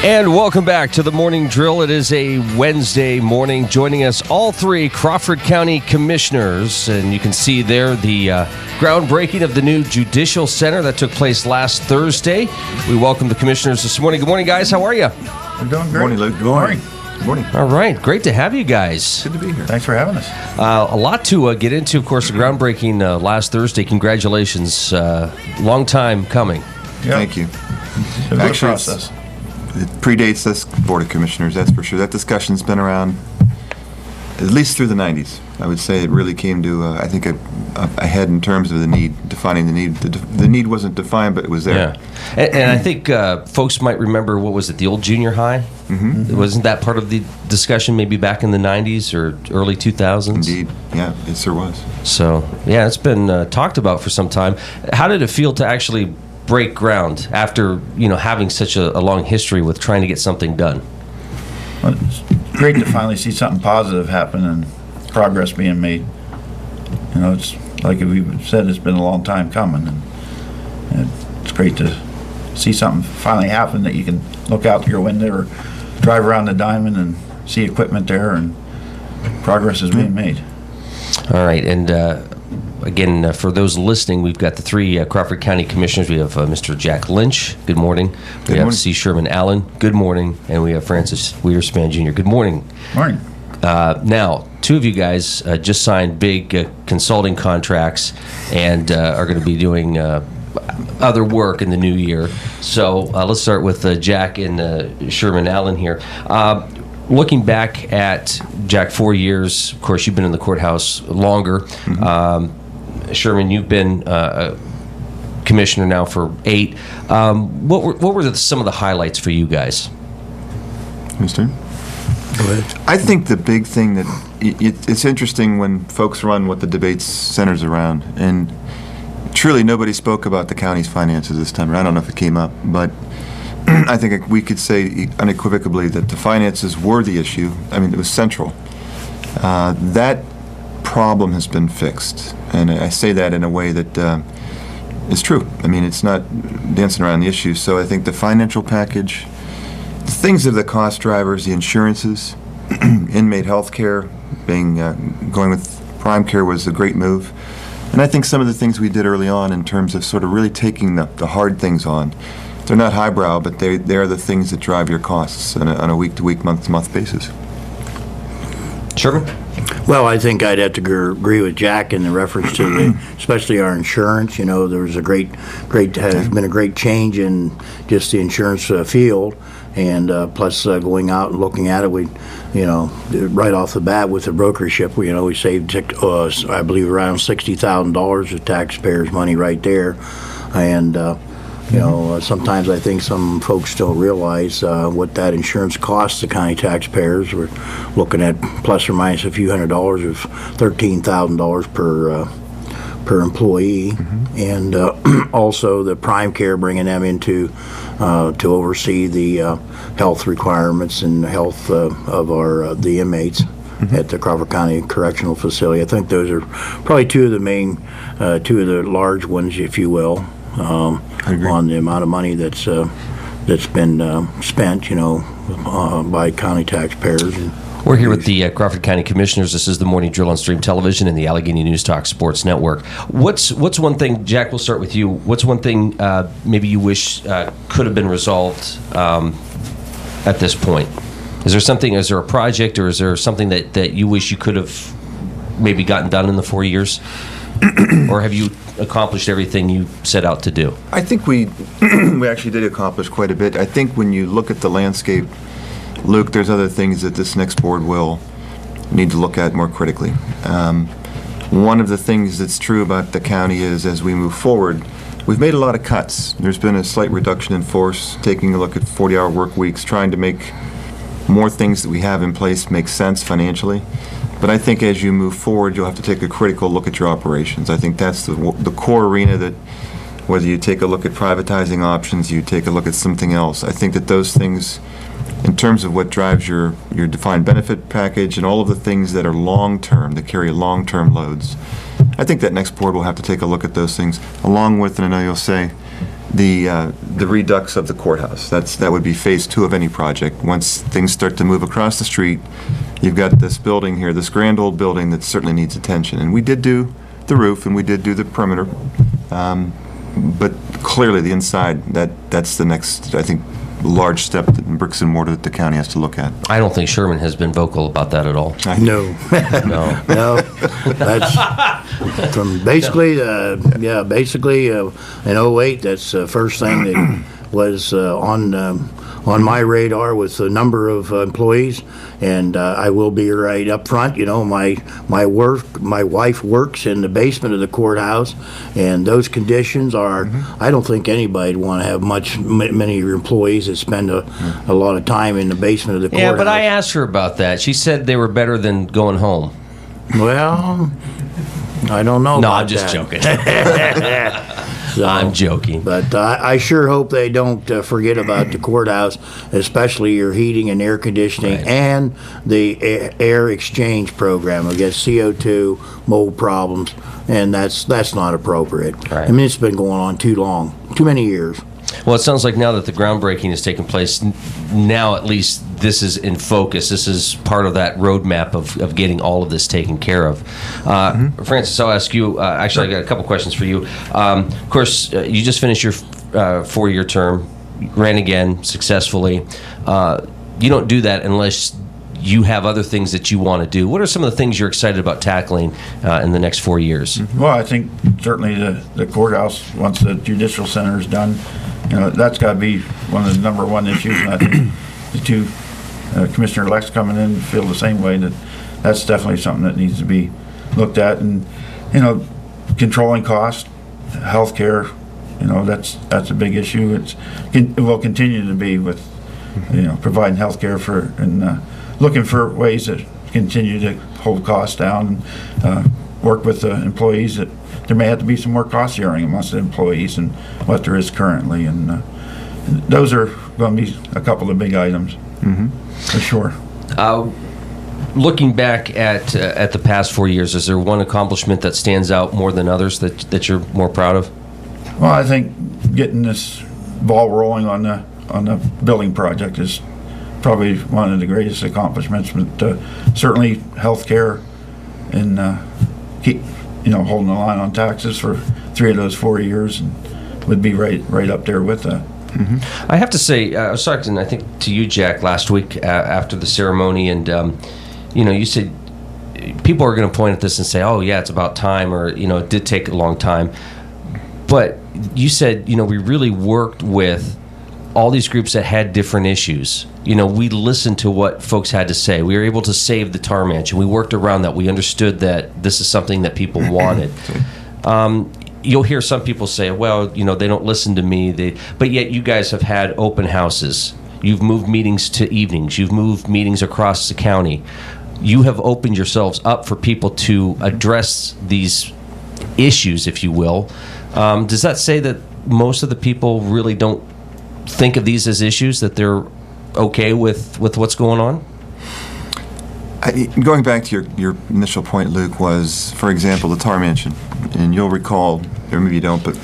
And welcome back to the Morning Drill. It is a Wednesday morning. Joining us, all three Crawford County Commissioners. And you can see there the groundbreaking of the new Judicial Center that took place last Thursday. We welcome the Commissioners this morning. Good morning, guys. How are you? I'm doing great. Good morning, Luke. Good morning. Good morning. All right. Great to have you guys. Good to be here. Thanks for having us. A lot to get into, of course, the groundbreaking last Thursday. Congratulations. Long time coming. Yep. Thank you. It's a good Actually, process. It predates this Board of Commissioners, that's for sure. That discussion's been around at least through the 90s. I would say it really came to, I think, ahead in terms of the need, defining the need. The need wasn't defined, but it was there. Yeah. And I think folks might remember, what was it, the old junior high? Mm-hmm. Wasn't that part of the discussion maybe back in the 90s or early 2000s? Indeed. Yeah, it sure was. So, yeah, it's been talked about for some time. How did it feel to actually break ground after, having such a long history with trying to get something done? Well, it's great to finally see something positive happen and progress being made. It's like we've said, it's been a long time coming, and it's great to see something finally happen that you can look out your window or drive around the diamond and see equipment there, and progress is being made. All right, and again, for those listening, we've got the three Crawford County Commissioners. We have Mr. Jack Lynch. Good morning. We have C. Sherman Allen. Good morning. And we have Francis Wiederspan Jr. Good morning. Morning. Now, two of you guys just signed big consulting contracts and are going to be doing other work in the new year. So let's start with Jack and Sherman Allen here. Looking back at, Jack, 4 years, of course, you've been in the courthouse longer. Mm-hmm. Sherman, you've been a commissioner now for 8. What were some of the highlights for you guys? Mr. Go ahead. I think the big thing that it's interesting when folks run what the debate centers around, and truly nobody spoke about the county's finances this time. I don't know if it came up, but I think we could say unequivocally that the finances were the issue. I mean, it was central. That problem has been fixed, and I say that in a way that is true. I mean, it's not dancing around the issue. So I think the financial package, the things that are the cost drivers, the insurances, inmate health care, going with prime care was a great move. And I think some of the things we did early on in terms of sort of really taking the hard things on, they're not highbrow, but they're the things that drive your costs on a week-to-week, month-to-month basis. Sherman? Well, I think I'd have to agree with Jack in the reference to especially our insurance. There was has been a great change in just the insurance field, and plus going out and looking at it, we, right off the bat with the brokership, we saved, I believe, around $60,000 of taxpayers' money right there, and. Sometimes I think some folks don't realize what that insurance costs the county taxpayers. We're looking at plus or minus a few $100s of $13,000 per employee, and also the prime care, bringing them into to oversee the health requirements and health of the inmates at the Crawford County Correctional Facility. I think those are probably two of the large ones, if you will. On the amount of money that's been spent, by county taxpayers. We're here with the Crawford County Commissioners. This is the Morning Drill on Stream Television and the Allegheny News Talk Sports Network. What's one thing, Jack, we'll start with you. What's one thing maybe you wish could have been resolved at this point? Is there a project, or is there something that you wish you could have maybe gotten done in the 4 years? Or have you accomplished everything you set out to do? I think we actually did accomplish quite a bit. I think when you look at the landscape, Luke, there's other things that this next board will need to look at more critically. One of the things that's true about the county is, as we move forward, we've made a lot of cuts. There's been a slight reduction in force, taking a look at 40-hour work weeks, trying to make more things that we have in place make sense financially. But I think as you move forward, you'll have to take a critical look at your operations. I think that's the core arena that, whether you take a look at privatizing options, you take a look at something else, I think that those things, in terms of what drives your defined benefit package and all of the things that are long-term, that carry long-term loads, I think that next board will have to take a look at those things, along with, and I know you'll say, the redux of the courthouse. That would be phase 2 of any project. Once things start to move across the street, you've got this building here, this grand old building that certainly needs attention. And we did do the roof and we did do the perimeter, but clearly the inside, that's the next, I think, large step in bricks and mortar that the county has to look at. I don't think Sherman has been vocal about that at all. No. No. No, that's from basically, basically in '08, that's the first thing that was on my radar with a number of employees, and I will be right up front. You know, my wife works in the basement of the courthouse, and those conditions are. I don't think anybody'd want to have many of your employees that spend a lot of time in the basement of the courthouse. Yeah, but I asked her about that. She said they were better than going home. Well, I don't know. No, about I'm just that. joking. So, I'm joking. But I sure hope they don't forget about the courthouse, especially your heating and air conditioning Right. and the air exchange program against CO2, mold problems, and that's not appropriate. Right. I mean, it's been going on too long, too many years. Well, it sounds like now that the groundbreaking has taken place, now at least this is in focus. This is part of that roadmap of getting all of this taken care of. Francis, I'll ask you. Actually, I got a couple questions for you. Of course, you just finished your 4-year term, ran again successfully. You don't do that unless you have other things that you want to do. What are some of the things you're excited about tackling in the next 4 years? Well, I think certainly the courthouse, once the judicial center is done, you know, that's got to be one of the number one issues. And I think the two commissioner-elects coming in feel the same way, that that's definitely something that needs to be looked at. And, you know, controlling cost, healthcare, you know, that's a big issue. It will continue to be with, you know, providing healthcare for and looking for ways to continue to hold costs down and work with the employees. That there may have to be some more cost sharing amongst the employees and what there is currently, and those are going to be a couple of big items for sure. Looking back at the past 4 years, is there one accomplishment that stands out more than others that you're more proud of? Well, I think getting this ball rolling on the building project is probably one of the greatest accomplishments. But certainly healthcare and keep, you know, holding the line on taxes for 3 of those 4 years and would be right up there with that. I have to say, I was talking, I think, to you, Jack, last week after the ceremony, and you know, you said people are going to point at this and say, "Oh, yeah, it's about time," or you know, it did take a long time. But you said, you know, we really worked with all these groups that had different issues. You know, we listened to what folks had to say. We were able to save the tar mansion. We worked around that. We understood that this is something that people wanted. You'll hear some people say, well, you know, they don't listen to me. But yet you guys have had open houses. You've moved meetings to evenings. You've moved meetings across the county. You have opened yourselves up for people to address these issues, if you will. Does that say that most of the people really don't think of these as issues, that they're okay with what's going on? Going back to your initial point, Luke, was, for example, the tar mansion. And you'll recall, or maybe you don't, but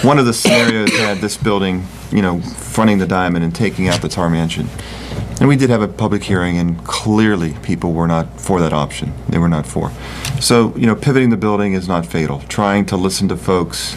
one of the scenarios had this building, you know, fronting the diamond and taking out the tar mansion. And we did have a public hearing, and clearly people were not for that option. They were not for. So, you know, pivoting the building is not fatal. Trying to listen to folks.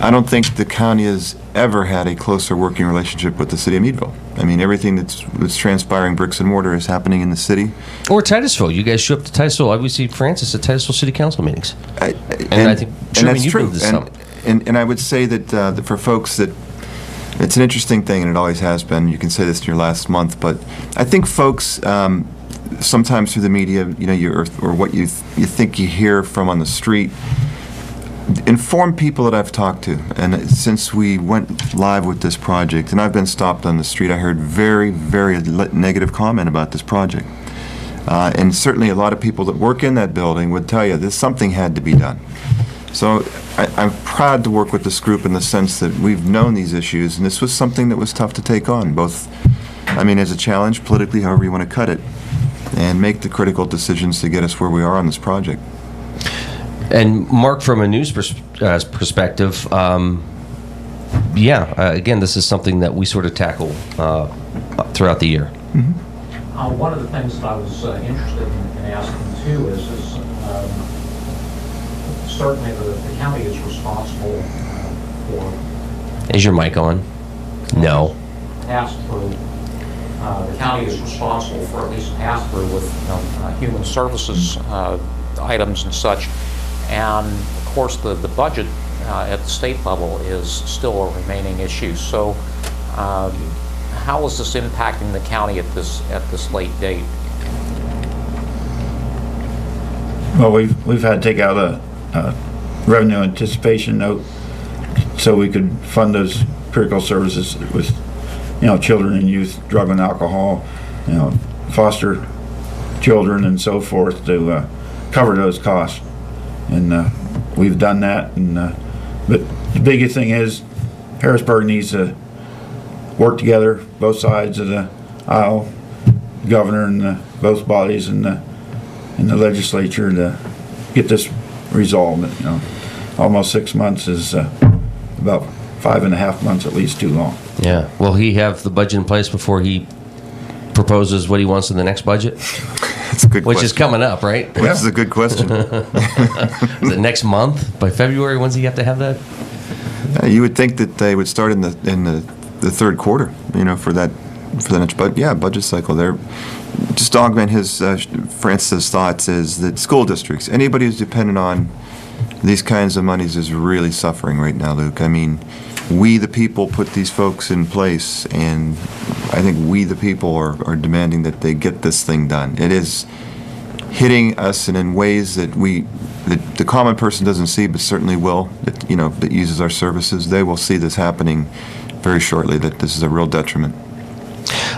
I don't think the county has ever had a closer working relationship with the city of Meadville. I mean, everything that's transpiring bricks and mortar is happening in the city. Or Titusville. You guys show up to Titusville. I would see Francis at Titusville City Council meetings. I think, and Sherman, that's you've true. been to some. And I would say that for folks that, it's an interesting thing, and it always has been. You can say this in your last month, but I think folks, sometimes through the media, you know, or what you think you hear from on the street, informed people that I've talked to, and since we went live with this project, and I've been stopped on the street, I heard very, very negative comment about this project. And certainly a lot of people that work in that building would tell you that something had to be done. So I'm proud to work with this group in the sense that we've known these issues, and this was something that was tough to take on, both, I mean, as a challenge, politically, however you want to cut it, and make the critical decisions to get us where we are on this project. And Mark, from a news perspective, again, this is something that we sort of tackle throughout the year. One of the things that I was interested in asking too is certainly the county is responsible for Is your mic on? No. pass-through. The county is responsible for at least pass-through with human services items and such. And of course, the budget at the state level is still a remaining issue. So how is this impacting the county at this late date? Well, we've had to take out a revenue anticipation note so we could fund those critical services with, children and youth, drug and alcohol, foster children and so forth to cover those costs. And we've done that. And but the biggest thing is Harrisburg needs to work together, both sides of the aisle, the governor and both bodies and the legislature to get this resolved. Almost 6 months is about 5.5 months at least too long. Yeah. Will he have the budget in place before he proposes what he wants in the next budget? That's a good Which question. is coming up, right? Which is a good question. Is it next month? By February? When's he have to have that? You would think that they would start in the third quarter, for the next budget cycle. There, just to augment Francis' thoughts, is that school districts, anybody who's dependent on these kinds of monies is really suffering right now, Luke. I mean, we the people put these folks in place, and I think we the people are demanding that they get this thing done. It is hitting us and in ways that the common person doesn't see, but certainly will, that uses our services. They will see this happening very shortly, that this is a real detriment.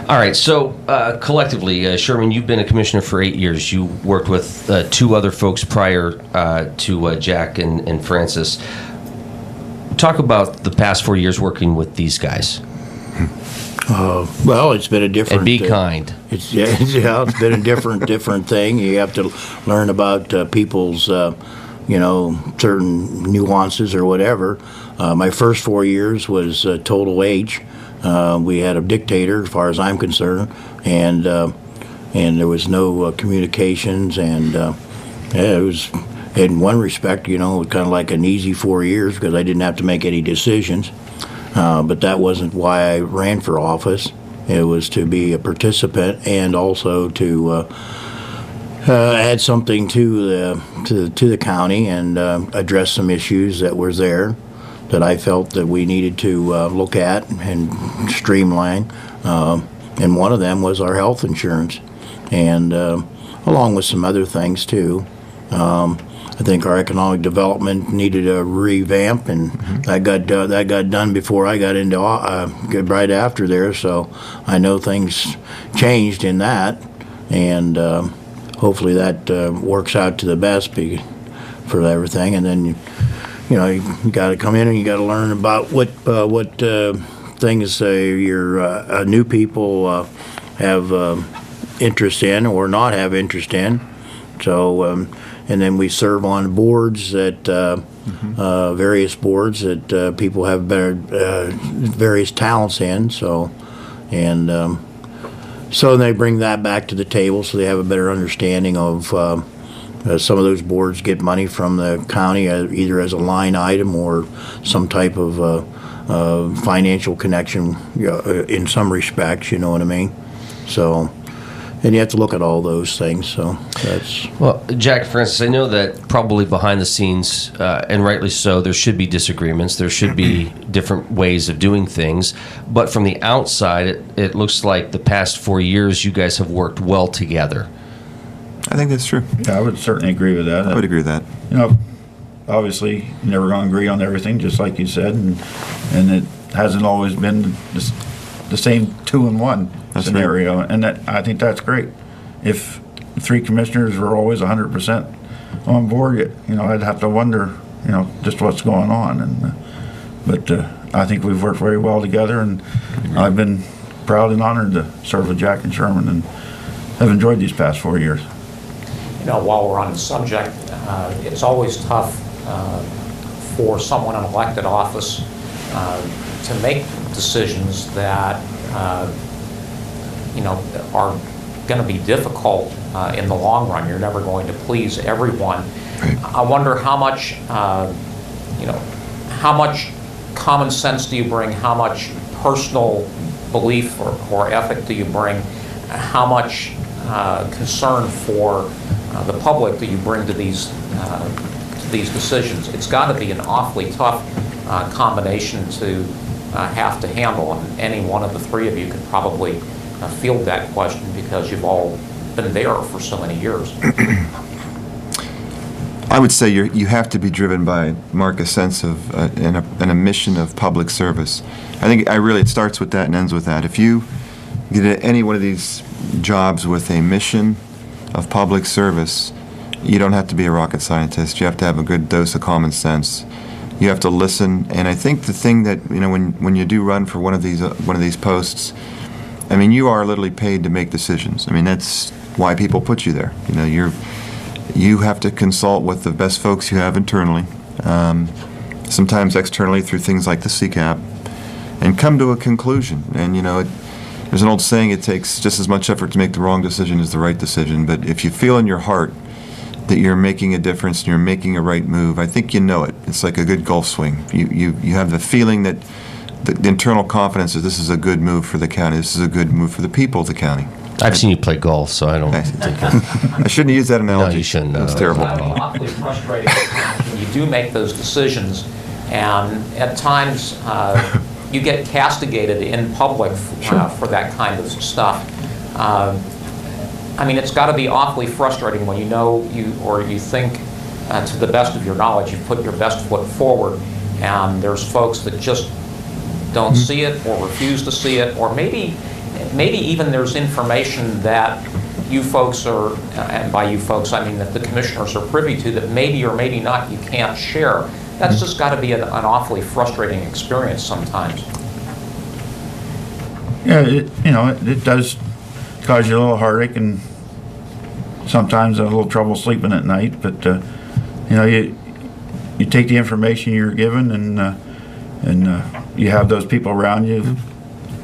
All right, so collectively, Sherman, you've been a commissioner for 8 years. You worked with 2 other folks prior to Jack and Francis. Talk about the past 4 years working with these guys. Well, it's been a different. And be kind. It's been a different thing. You have to learn about people's, certain nuances or whatever. My first 4 years was total H. We had a dictator, as far as I'm concerned, and there was no communications, and it was, in one respect, kind of like an easy 4 years because I didn't have to make any decisions. But that wasn't why I ran for office. It was to be a participant and also to add something to the county and address some issues that were there that I felt that we needed to look at and streamline. And one of them was our health insurance, and along with some other things too. I think our economic development needed a revamp, and that got done before I got into right after there. So I know things changed in that, and hopefully that works out to the best for everything. And then you got to come in and you got to learn about what things your new people have interest in or not have interest in. So. And then we serve on boards various boards that people have various talents in. So they bring that back to the table, so they have a better understanding of. Some of those boards get money from the county either as a line item or some type of financial connection in some respects. You know what I mean? So. And you have to look at all those things, so that's... Well, Jack, Francis, I know that probably behind the scenes, and rightly so, there should be disagreements. There should be different ways of doing things. But from the outside, it looks like the past 4 years, you guys have worked well together. I think that's true. Yeah, I would certainly agree with that. I would agree with that. Obviously, you're never going to agree on everything, just like you said, and it hasn't always been the same 2-in-1 scenario, right. And that I think that's great. If 3 commissioners were always 100% on board, I'd have to wonder, just what's going on. But I think we've worked very well together, and I've been proud and honored to serve with Jack and Sherman, and have enjoyed these past 4 years. While we're on the subject, it's always tough for someone in elected office to make decisions that are going to be difficult in the long run. You're never going to please everyone. Right. I wonder how much how much common sense do you bring? How much personal belief or ethic do you bring? How much concern for the public do you bring to these decisions? It's got to be an awfully tough combination to have to handle, and any one of the three of you could probably field that question because you've all been there for so many years. I would say you have to be driven by, Mark, a sense of and a mission of public service. I think it starts with that and ends with that. If you get at any one of these jobs with a mission of public service, you don't have to be a rocket scientist. You have to have a good dose of common sense. You have to listen. And I think the thing that, when you do run for one of these posts, I mean, you are literally paid to make decisions. I mean, that's why people put you there. You have to consult with the best folks you have internally, sometimes externally through things like the CCAP, and come to a conclusion. And there's an old saying: it takes just as much effort to make the wrong decision as the right decision. But if you feel in your heart that you're making a difference and you're making a right move, I think you know it. It's like a good golf swing. You have the feeling that the internal confidence is this is a good move for the county. This is a good move for the people of the county. I've seen you play golf, so I don't think I shouldn't use that analogy. No, you shouldn't. That's terrible. It's awfully frustrating when you do make those decisions, and at times you get castigated in public for that kind of stuff. I mean, it's got to be awfully frustrating when you think, to the best of your knowledge, you've put your best foot forward, and there's folks that just don't see it or refuse to see it, or maybe even there's information that you folks are, and by you folks I mean that the commissioners are privy to, that maybe or maybe not you can't share. That's just got to be an awfully frustrating experience sometimes. Yeah, it does cause you a little heartache and sometimes a little trouble sleeping at night. But you take the information you're given and you have those people around you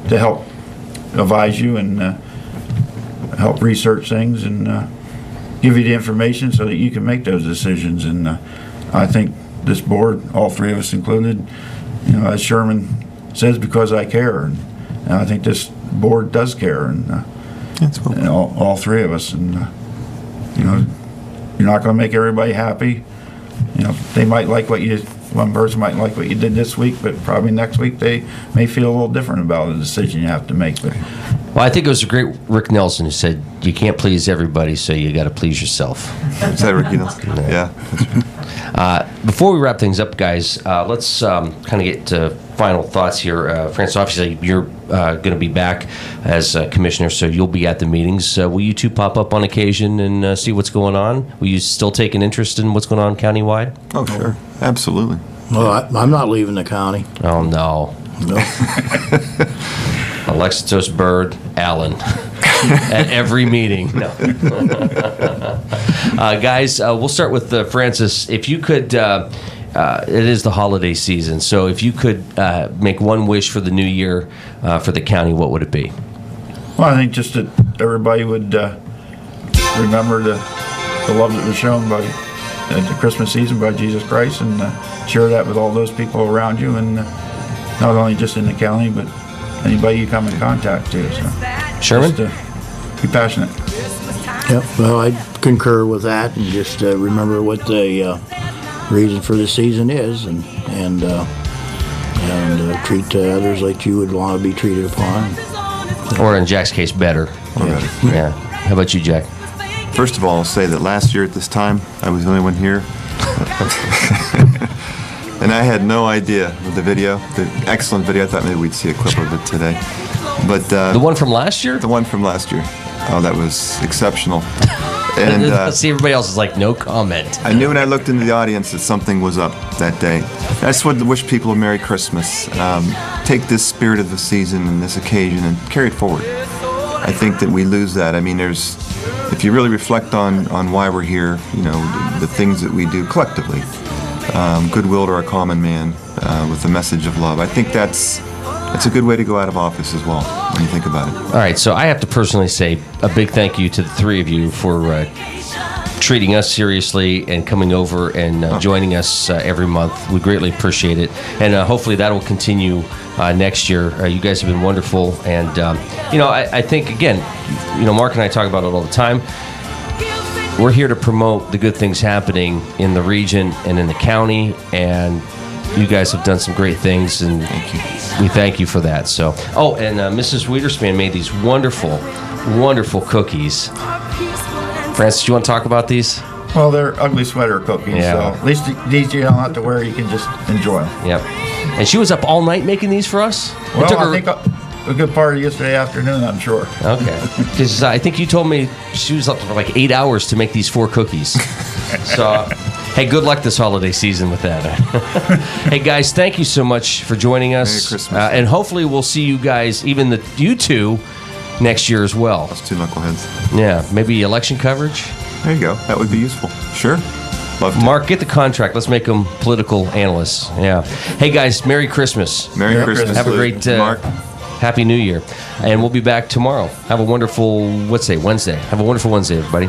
to help advise you and help research things and give you the information so that you can make those decisions. And I think this board, all three of us included, as Sherman says, because I care, and I think this board does care, and all three of us. And you're not going to make everybody happy. They might like one person might like what you did this week, but probably next week they may feel a little different about the decision you have to make. But Well, I think it was a great Rick Nelson who said, you can't please everybody, so you got to please yourself. Is that Ricky Nelson? Yeah. Before we wrap things up, guys, let's kind of get to final thoughts here. Francis, obviously, you're going to be back as commissioner, so you'll be at the meetings. Will you two pop up on occasion and see what's going on? Will you still take an interest in what's going on countywide? Oh, sure. Absolutely. Well, I'm not leaving the county. Oh, no. No. Alexis Bird, Allen. At every meeting. No. Guys, we'll start with Francis. If you could, it is the holiday season, so if you could make one wish for the new year for the county, what would it be? well, I think just that everybody would remember the love that was shown by at the Christmas season by Jesus Christ, and share that with all those people around you, and not only just in the county, but anybody you come in contact to. So Sherman? Just be passionate. Yep, well, I concur with that, and just remember what the reason for the season is, and treat others like you would want to be treated upon. Or in Jack's case, better. Yeah. How about you, Jack? First of all, I'll say that last year at this time, I was the only one here. And I had no idea of the video, the excellent video. I thought maybe we'd see a clip of it today. But The one from last year? the one from last year. Oh, that was exceptional. And See, everybody else is like, no comment. I knew when I looked into the audience that something was up that day. I just wanted to wish people a Merry Christmas. Take this spirit of the season and this occasion and carry it forward. I think that we lose that. I mean, if you really reflect on why we're here, the things that we do collectively, goodwill to our common man with the message of love. I think that's It's a good way to go out of office as well, when you think about it. All right, so I have to personally say a big thank you to the three of you for treating us seriously and coming over and joining us every month. We greatly appreciate it, and hopefully that will continue next year. You guys have been wonderful, and I think, again, Mark and I talk about it all the time. We're here to promote the good things happening in the region and in the county, and you guys have done some great things, and we thank you for that. So, and Mrs. Wiederspan made these wonderful, wonderful cookies. Francis, you want to talk about these? Well, they're ugly sweater cookies, Yeah. so at least these you don't have to wear. You can just enjoy them. Yep. And she was up all night making these for us? Well, I think a good part of yesterday afternoon, I'm sure. Okay. Because I think you told me she was up for like 8 hours to make these 4 cookies. So, hey, good luck this holiday season with that. Hey, guys, thank you so much for joining us. Merry Christmas. And hopefully we'll see you guys, you two, next year as well. Those two knuckleheads. Yeah, maybe election coverage. There you go. That would be useful. Sure. Love to. Mark, get the contract. Let's make them political analysts. Yeah. Hey, guys, Merry Christmas. Merry Merry Christmas. Have a great Mark. Happy New Year. And we'll be back tomorrow. Have a wonderful, Wednesday. Have a wonderful Wednesday, everybody.